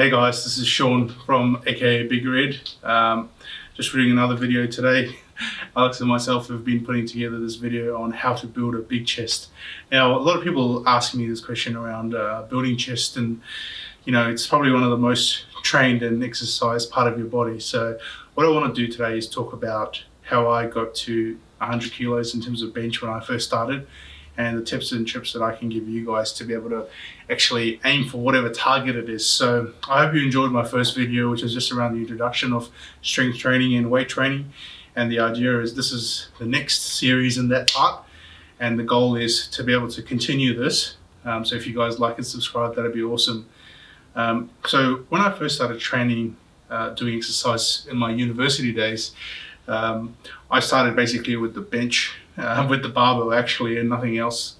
Hey guys, this is Sean from aka Big Red. Just reading another video today. Alex and myself have been putting together this video on how to build a big chest. Now, a lot of people ask me this question around building chest, and you know, it's probably one of the most trained and exercised part of your body. So what I want to do today is talk about how I got to 100 kilos in terms of bench when I first started, and the tips and tricks that I can give you guys to be able to actually aim for whatever target it is. So I hope you enjoyed my first video, which is just around the introduction of strength training and weight training. And the idea is this is the next series in that part. And the goal is to be able to continue this. So if you guys like and subscribe, that'd be awesome. So when I first started training, doing exercise in my university days, I started basically with the bench, with the barbell actually, and nothing else.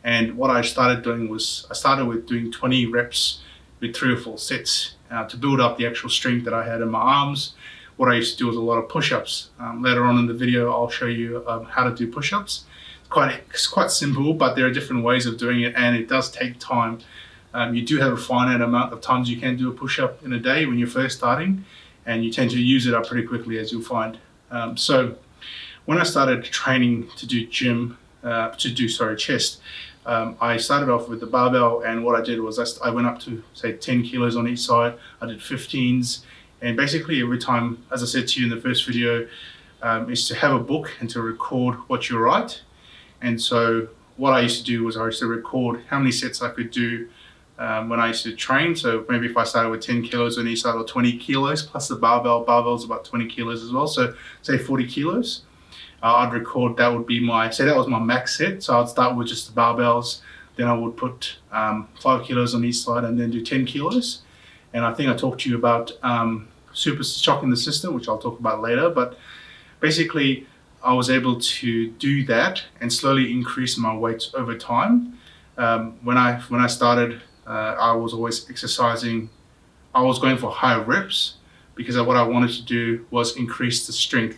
And what I started doing was I started with doing 20 reps with 3 or 4 sets to build up the actual strength that I had in my arms. What I used to do was a lot of push-ups. Later on in the video, I'll show you how to do push-ups. It's quite simple, but there are different ways of doing it, and it does take time. You do have a finite amount of times you can do a push-up in a day when you're first starting, and you tend to use it up pretty quickly, as you'll find. So when I started training to do chest, I started off with the barbell, and what I did was I went up to say 10 kilos on each side. I did 15s, and basically every time, as I said to you in the first video, is to have a book and to record what you write. And so what I used to do was I used to record how many sets I could do when I used to train. So maybe if I started with 10 kilos on each side, or 20 kilos plus the barbell's about 20 kilos as well, so say 40 kilos. I'd record, that would be that was my max set. So I'd start with just the barbells, then I would put 5 kilos on each side and then do 10 kilos. And I think I talked to you about super shocking the system, which I'll talk about later. But basically I was able to do that and slowly increase my weight over time. When I started, I was always exercising. I was going for higher reps because what I wanted to do was increase the strength.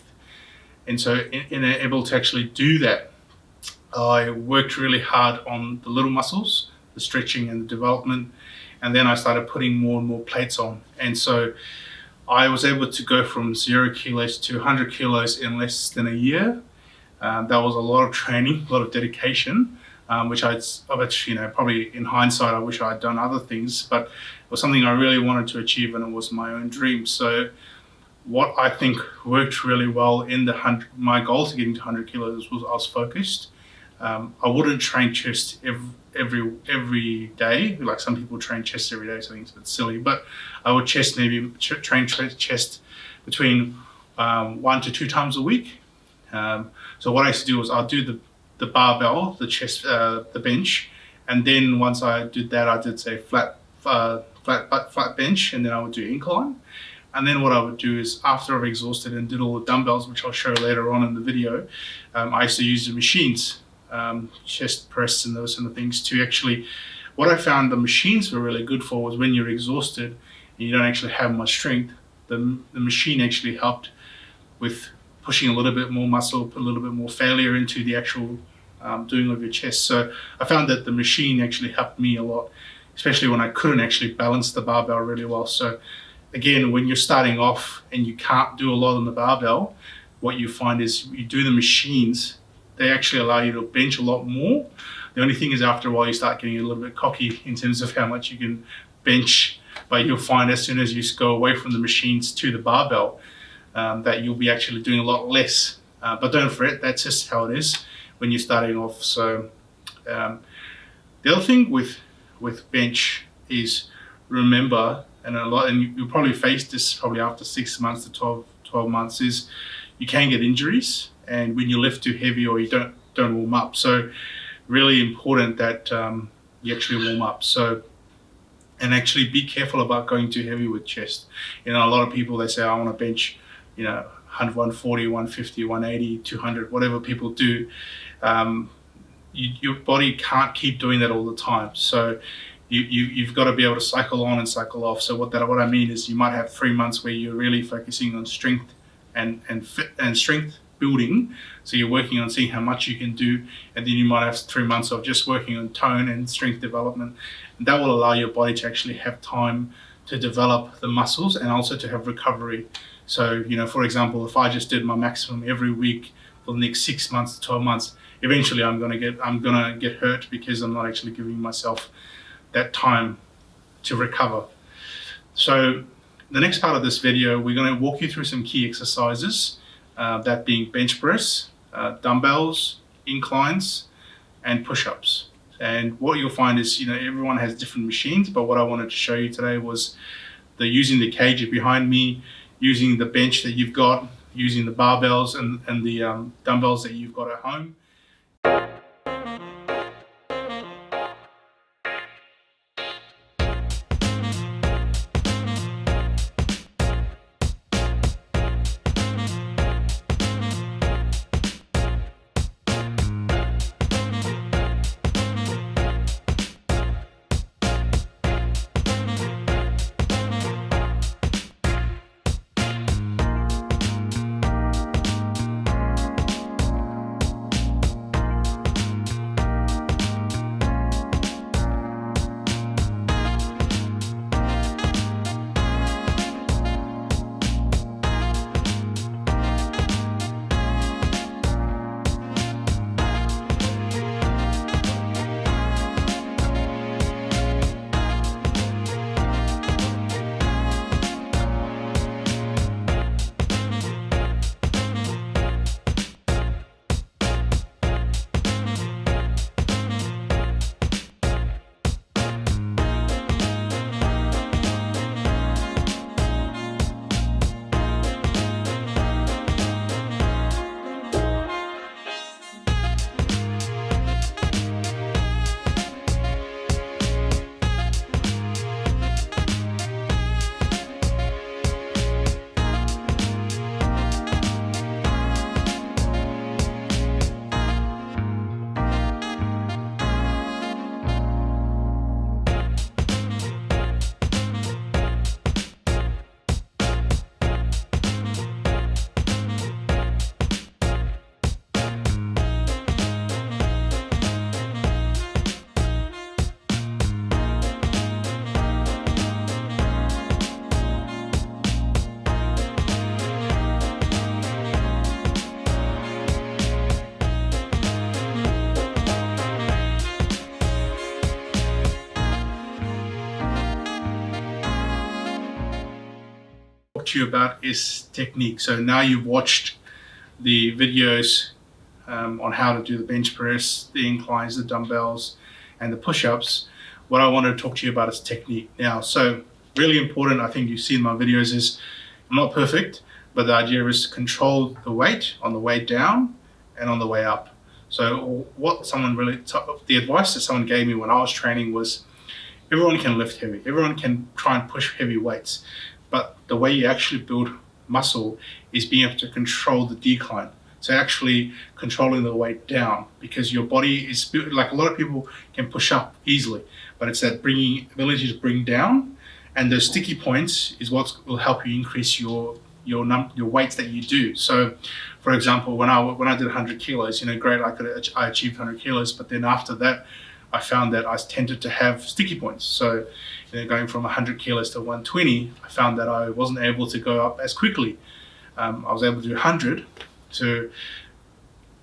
And so in able to actually do that, I worked really hard on the little muscles, the stretching and the development, and then I started putting more and more plates on. And so I was able to go from 0 kilos to 100 kilos in less than a year. That was a lot of training, a lot of dedication, which probably in hindsight, I wish I had done other things, but it was something I really wanted to achieve, and it was my own dream. So what I think worked really well in my goal to getting to 100 kilos was I was focused. I wouldn't train chest every day, like some people train chest every day, so I think it's a bit silly, but I would train chest between 1 to 2 times a week. So what I used to do was I'll do the barbell, the chest, the bench, and then once I did that, I did say flat bench, and then I would do incline. And then what I would do is after I've exhausted and did all the dumbbells, which I'll show later on in the video, I used to use the machines, chest press and those kind of things to actually, what I found the machines were really good for was when you're exhausted and you don't actually have much strength, the machine actually helped with pushing a little bit more muscle, put a little bit more failure into the actual doing of your chest. So I found that the machine actually helped me a lot, especially when I couldn't actually balance the barbell really well. So again, when you're starting off and you can't do a lot on the barbell, what you find is you do the machines, they actually allow you to bench a lot more. The only thing is after a while you start getting a little bit cocky in terms of how much you can bench, but you'll find as soon as you go away from the machines to the barbell, that you'll be actually doing a lot less. But don't fret, that's just how it is when you're starting off. So the other thing with bench is remember, and you'll probably face this probably after 6 months to 12 months, is you can get injuries, and when you lift too heavy or you don't warm up. So really important that you actually warm up. So, and actually be careful about going too heavy with chest. You know, a lot of people, they say, I want to bench, 140, 150, 180, 200, whatever people do. Your body can't keep doing that all the time. So you've got to be able to cycle on and cycle off. So what I mean is you might have 3 months where you're really focusing on strength and strength building. So you're working on seeing how much you can do, and then you might have 3 months of just working on tone and strength development. And that will allow your body to actually have time to develop the muscles and also to have recovery. So, for example, if I just did my maximum every week for the next 6 months to 12 months, eventually I'm gonna get hurt because I'm not actually giving myself that time to recover. So the next part of this video, we're going to walk you through some key exercises, that being bench press, dumbbells, inclines, and push-ups. And what you'll find is, everyone has different machines, but what I wanted to show you today was using the cage behind me, using the bench that you've got, using the barbells and the dumbbells that you've got at home. To you about is technique. So now you've watched the videos on how to do the bench press, the inclines, the dumbbells, and the push-ups. What I want to talk to you about is technique. Now, so really important, I think you've seen my videos, is I'm not perfect, but the idea is to control the weight on the way down and on the way up. So the advice that someone gave me when I was training was, everyone can lift heavy, everyone can try and push heavy weights, but the way you actually build muscle is being able to control the decline. So actually controlling the weight down, because your body is built, like a lot of people can push up easily, but it's that ability to bring down, and those sticky points is what will help you increase your weights that you do. So for example, when I did 100 kilos, great, I achieved 100 kilos, but then after that, I found that I tended to have sticky points. So going from 100 kilos to 120, I found that I wasn't able to go up as quickly. I was able to do 100. So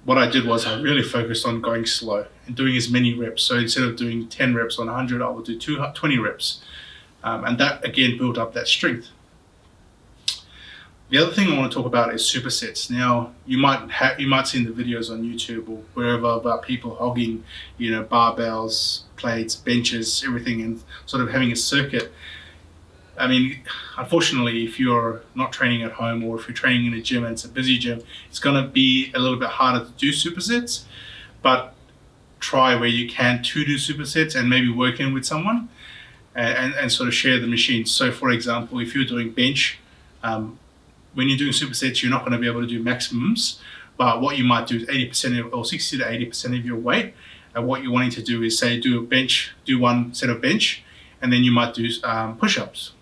what I did was I really focused on going slow and doing as many reps. So instead of doing 10 reps on 100, I would do 20 reps. And that again built up that strength. The other thing I want to talk about is supersets. Now, you might see in the videos on YouTube or wherever about people hogging, barbells, plates, benches, everything, and sort of having a circuit. I mean, unfortunately, if you're not training at home or if you're training in a gym and it's a busy gym, it's going to be a little bit harder to do supersets. But try where you can to do supersets and maybe work in with someone and sort of share the machines. So, for example, if you're doing bench, when you're doing supersets, you're not going to be able to do maximums, but what you might do is 80% or 60 to 80% of your weight. And what you're wanting to do is say, do one set of bench, and then you might do push-ups,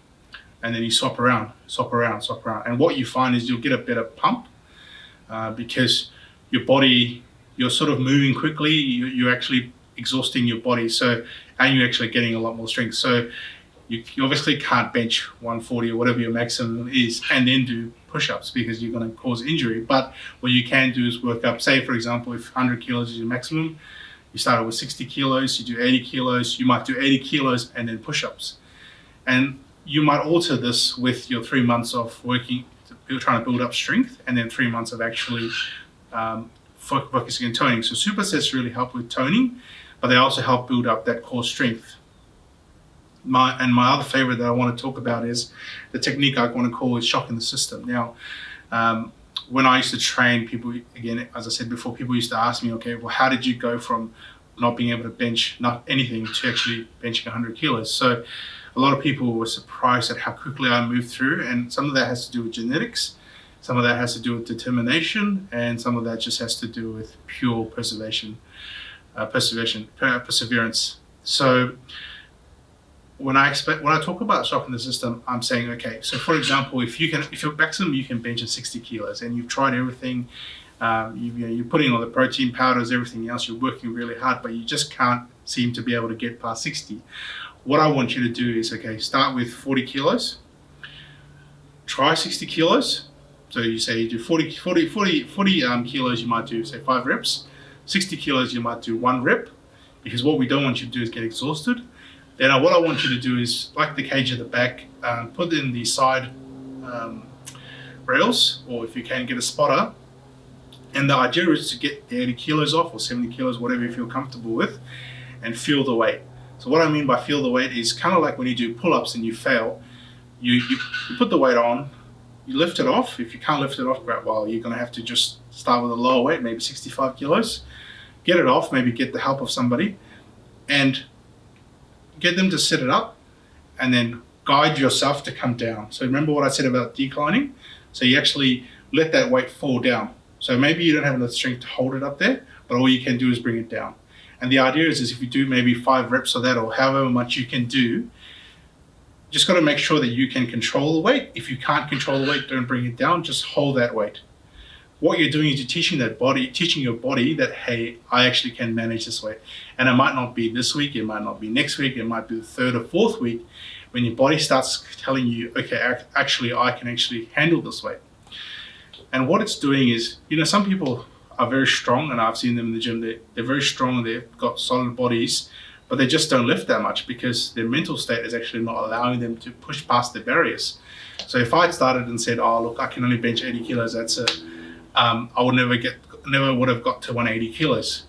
and then you swap around. And what you find is you'll get a better pump because your body, you're sort of moving quickly. You're actually exhausting your body. So, and you're actually getting a lot more strength. So, you obviously can't bench 140 or whatever your maximum is and then do push-ups, because you're going to cause injury. But what you can do is work up, say for example, if 100 kilos is your maximum, you start with 60 kilos, you do 80 kilos, you might do 80 kilos and then push-ups. And you might alter this with your 3 months of working, trying to build up strength, and then 3 months of actually focusing on toning. So supersets really help with toning, but they also help build up that core strength. My other favorite that I want to talk about is the technique I want to call is shocking the system. Now, when I used to train people, again, as I said before, people used to ask me, okay, well, how did you go from not being able to bench not anything to actually benching 100 kilos? So a lot of people were surprised at how quickly I moved through, and some of that has to do with genetics, some of that has to do with determination, and some of that just has to do with pure perseverance. So when I talk about shocking the system, I'm saying, okay, so for example, if your maximum you can bench at 60 kilos and you've tried everything, you're putting all the protein powders, everything else, you're working really hard, but you just can't seem to be able to get past 60. What I want you to do is, okay, start with 40 kilos, try 60 kilos. So you say you do 40 kilos, you might do say 5 reps, 60 kilos, you might do 1 rep, because what we don't want you to do is get exhausted. Then what I want you to do is, like the cage at the back, put in the side rails, or if you can, get a spotter. And the idea is to get the 80 kilos off, or 70 kilos, whatever you feel comfortable with, and feel the weight. So what I mean by feel the weight is kind of like when you do pull-ups and you fail, you put the weight on, you lift it off. If you can't lift it off, well, you're going to have to just start with a lower weight, maybe 65 kilos. Get it off, maybe get the help of somebody, and get them to set it up, and then guide yourself to come down. So remember what I said about declining? So you actually let that weight fall down. So maybe you don't have enough strength to hold it up there, but all you can do is bring it down. And the idea is if you do maybe 5 reps of that, or however much you can do, just got to make sure that you can control the weight. If you can't control the weight, don't bring it down, just hold that weight. What you're doing is you're teaching your body that, hey, I actually can manage this weight. And it might not be this week, it might not be next week, it might be the 3rd or 4th week, when your body starts telling you, okay, actually, I can actually handle this weight. And what it's doing is, some people are very strong, and I've seen them in the gym, they're very strong, they've got solid bodies, but they just don't lift that much because their mental state is actually not allowing them to push past their barriers. So if I started and said, oh, look, I can only bench 80 kilos, that's it. I would never would have got to 180 kilos.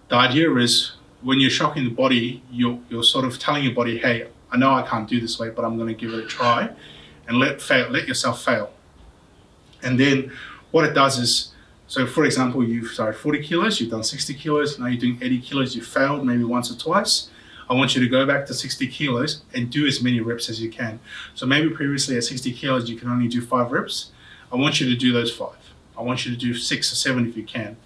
The idea is when you're shocking the body, you're sort of telling your body, hey, I know I can't do this weight, but I'm going to give it a try, and let yourself fail. And then what it does is, so for example, you've started 40 kilos, you've done 60 kilos, now you're doing 80 kilos, you failed maybe once or twice. I want you to go back to 60 kilos and do as many reps as you can. So maybe previously at 60 kilos, you can only do 5 reps. I want you to do those 5. I want you to do 6 or 7 if you can.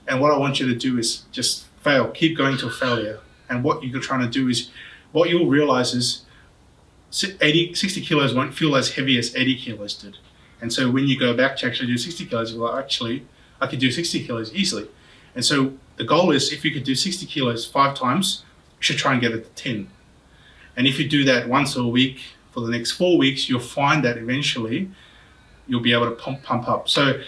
And what I want you to do is just fail, keep going till failure. And what you're trying to do is, what you'll realize is 60 kilos won't feel as heavy as 80 kilos did. And so when you go back to actually do 60 kilos, you're like, actually, I could do 60 kilos easily. And so the goal is, if you could do 60 kilos 5 times, you should try and get it to 10. And if you do that once a week for the next 4 weeks, you'll find that eventually you'll be able to pump up. So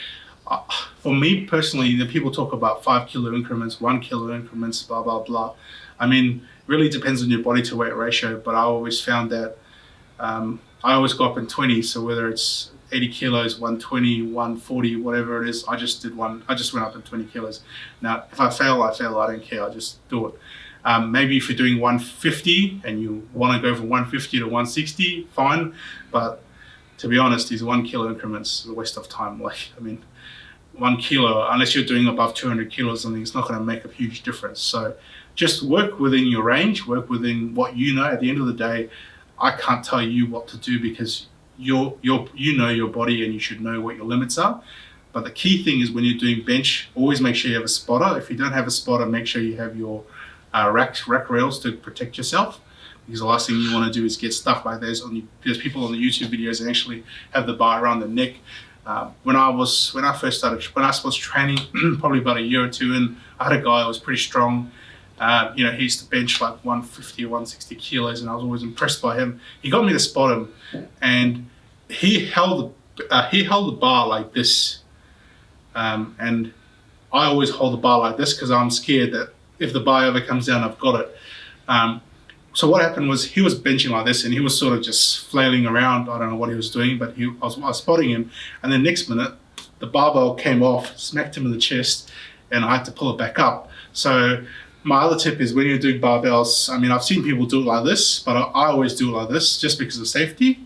for me personally, the people talk about 5 kilo increments, 1 kilo increments, blah, blah, blah. I mean, really depends on your body to weight ratio, but I always found that I always go up in 20. So whether it's 80 kilos, 120, 140, whatever it is, I just went up in 20 kilos. Now, if I fail, I don't care, I just do it. Maybe if you're doing 150 and you want to go from 150 to 160, fine. But to be honest, these 1 kilo increments are a waste of time. 1 kilo, unless you're doing above 200 kilos, I think it's not going to make a huge difference. So just work within your range, work within what you know. At the end of the day, I can't tell you what to do because you know your body and you should know what your limits are. But the key thing is when you're doing bench, always make sure you have a spotter. If you don't have a spotter, make sure you have your rack rails to protect yourself, because the last thing you want to do is get stuff like this. There's people on the YouTube videos that actually have the bar around the neck. When I was training, probably about a year or two in, I had a guy who was pretty strong. You know, he used to bench like 150 or 160 kilos, and I was always impressed by him. He got me to spot him, and he held the bar like this, and I always hold the bar like this because I'm scared that if the bar ever comes down, I've got it. So what happened was he was benching like this, and he was sort of just flailing around. I don't know what he was doing, but I was spotting him, and the next minute, the barbell came off, smacked him in the chest, and I had to pull it back up. So my other tip is when you're doing barbells, I mean, I've seen people do it like this, but I always do it like this just because of safety,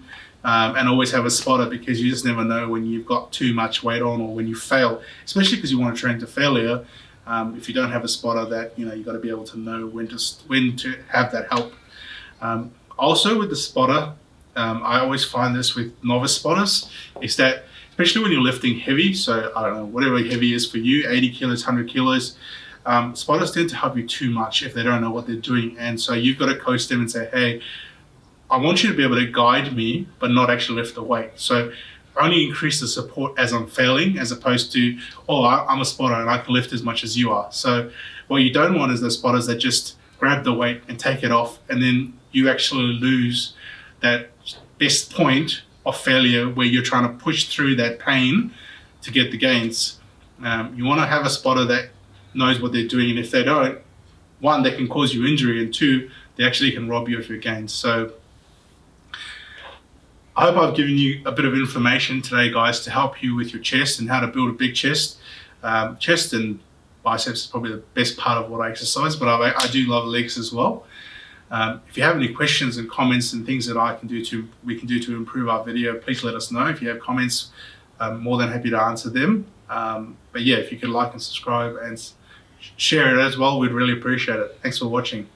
and always have a spotter because you just never know when you've got too much weight on or when you fail, especially because you want to train to failure. If you don't have a spotter, that you've got to be able to know when to have that help. Also with the spotter, I always find this with novice spotters, is that especially when you're lifting heavy, so I don't know, whatever heavy is for you, 80 kilos, 100 kilos, spotters tend to help you too much if they don't know what they're doing. And so you've got to coach them and say, hey, I want you to be able to guide me, but not actually lift the weight. So only increase the support as I'm failing, as opposed to, oh, I'm a spotter and I can lift as much as you are. So what you don't want is the spotters that just grab the weight and take it off, and then you actually lose that best point of failure where you're trying to push through that pain to get the gains. You want to have a spotter that knows what they're doing, and if they don't, one, they can cause you injury, and two, they actually can rob you of your gains. So I hope I've given you a bit of information today, guys, to help you with your chest and how to build a big chest. Chest and biceps is probably the best part of what I exercise, but I do love legs as well. If you have any questions and comments and things that we can do to improve our video, please let us know. If you have comments, I'm more than happy to answer them. But yeah, if you could like and subscribe and share it as well, we'd really appreciate it. Thanks for watching.